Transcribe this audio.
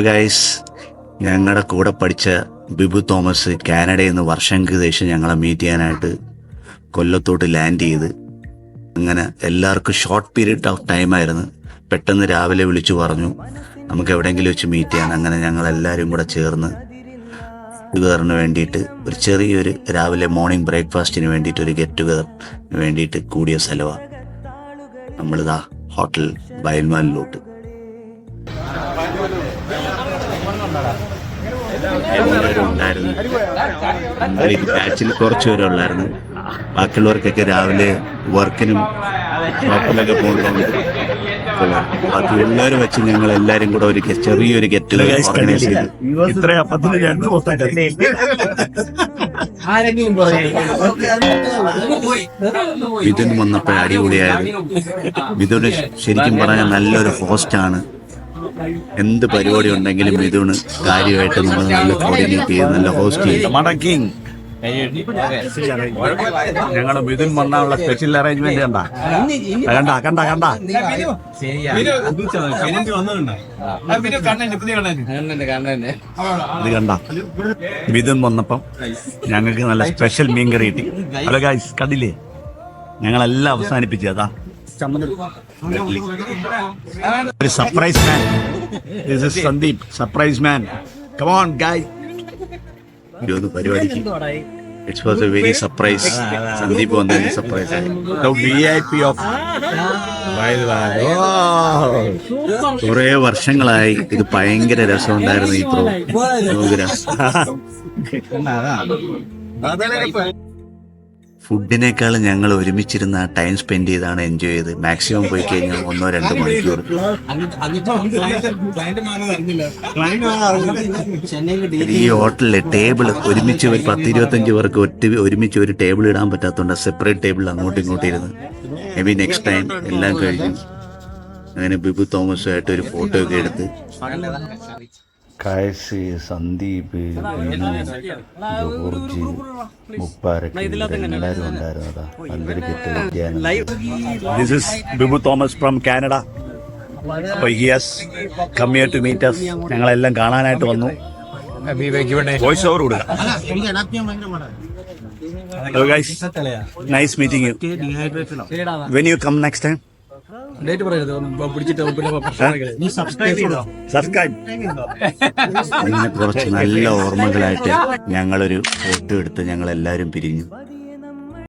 Guys, ഞങ്ങളുടെ കൂടെ പഠിച്ച ബിബു തോമസ് കാനഡയിൽ നിന്ന് വർഷങ്ങൾക്ക് ശേഷം ഞങ്ങളെ മീറ്റ് ചെയ്യാനായിട്ട് കൊല്ലത്തോട്ട് ലാൻഡ് ചെയ്ത്. അങ്ങനെ എല്ലാവർക്കും ഷോർട്ട് പീരീഡ് ഓഫ് ടൈമായിരുന്നു. പെട്ടെന്ന് രാവിലെ വിളിച്ചു പറഞ്ഞു നമുക്ക് എവിടെയെങ്കിലും വെച്ച് മീറ്റ് ചെയ്യാൻ. അങ്ങനെ ഞങ്ങളെല്ലാവരും കൂടെ ചേർന്ന് ടുഗദറിന് വേണ്ടിയിട്ട് ഒരു ചെറിയൊരു രാവിലെ മോർണിംഗ് ബ്രേക്ക്ഫാസ്റ്റിന് വേണ്ടിയിട്ട് ഒരു ഗെറ്റ് ടുഗദറിന് വേണ്ടിയിട്ട് കൂടിയ സ്ഥലമാണ്. നമ്മളിതാ ഹോട്ടൽ ബയൽമാനിലോട്ട്. എല്ലാവരും ഉണ്ടായിരുന്നു. ബാച്ചിൽ കുറച്ച് പേരെ ഉള്ളായിരുന്നു. ബാക്കിയുള്ളവർക്കൊക്കെ രാവിലെ വർക്കിനും ഷോപ്പിലൊക്കെ പോകുന്നുണ്ട്. ബാക്കി എല്ലാവരും വെച്ച് ഞങ്ങൾ എല്ലാവരും കൂടെ ഒരു ചെറിയൊരു ഗെറ്റ് ഓർഗനൈസ് ചെയ്തു. മിഥുൻ വന്നപ്പോൾ അടിപൊളിയായിരുന്നു. മിഥുന് ശരിക്കും പറഞ്ഞാൽ നല്ലൊരു ഹോസ്റ്റാണ്. എന്ത് പരിപാടി ഉണ്ടെങ്കിലും മിഥുന് കാര്യമായിട്ട് നമ്മൾ നല്ല കോർഡിനേറ്റ് ചെയ്ത് നല്ല ഹോസ്റ്റ് ചെയ്യും. ഞങ്ങളുടെ മിഥുൻ വന്നാനുള്ള സ്പെഷ്യൽ അറേഞ്ച്മെന്റ് കണ്ട ഇത് കണ്ട. മിഥുൻ വന്നപ്പം ഞങ്ങൾക്ക് നല്ല സ്പെഷ്യൽ മീൻ കറി കിട്ടി. ഹലോ ഗൈസ്, കണ്ടില്ലേ? ഞങ്ങളെല്ലാം അവസാനിപ്പിച്ചതാ. ഒരു surprise man. This is Sandeep, surprise man. Come on guys. പരിപാടിക്ക് it's was a very surprise. Sandeep വന്നതിന് സർപ്രൈസ് ആയി. VIP ഓഫ് കുറെ വർഷങ്ങളായി ഇത് ഭയങ്കര രസമുണ്ടായിരുന്നു ഈ പ്രോഗ്രാം. ഫുഡിനേക്കാളും ഞങ്ങൾ ഒരുമിച്ചിരുന്ന ടൈം സ്പെൻഡ് ചെയ്താണ് എൻജോയ് ചെയ്ത്. മാക്സിമം പോയി കഴിഞ്ഞാൽ 1-2 മണിക്കൂർ ഈ ഹോട്ടലിലെ ടേബിൾ ഒരുമിച്ച് ഒരു 10-25 പേർക്ക് ഒരുമിച്ച് ഒരു ടേബിൾ ഇടാൻ പറ്റാത്തതുകൊണ്ട് സെപ്പറേറ്റ് ടേബിൾ അങ്ങോട്ടും ഇങ്ങോട്ടും ഇരുന്ന്. മേ ബി നെക്സ്റ്റ് ടൈം എല്ലാം കഴിഞ്ഞു. അങ്ങനെ ബിബു തോമസുമായിട്ട് ഒരു ഫോട്ടോ ഒക്കെ എടുത്ത് കായസ്, സന്ദീപ്, ജോർജ്, മുപ്പാരക്ക് എല്ലാവരും ഉണ്ടായിരുന്നതാ. നല്ലൊരു This is Bibu Thomas from Canada. അപ്പോൾ he has come here to meet us. ഞങ്ങളെല്ലാം കാണാനായിട്ട് വന്നു. വോയിസ് ഓവർ കൊടുക്കുക. Hello guys, nice meeting you. When you come next time? Subscribe. അങ്ങനെ കുറച്ച് നല്ല ഓർമ്മകളായിട്ട് ഞങ്ങളൊരു ഫോട്ടോ എടുത്ത് ഞങ്ങളെല്ലാവരും പിരിഞ്ഞു.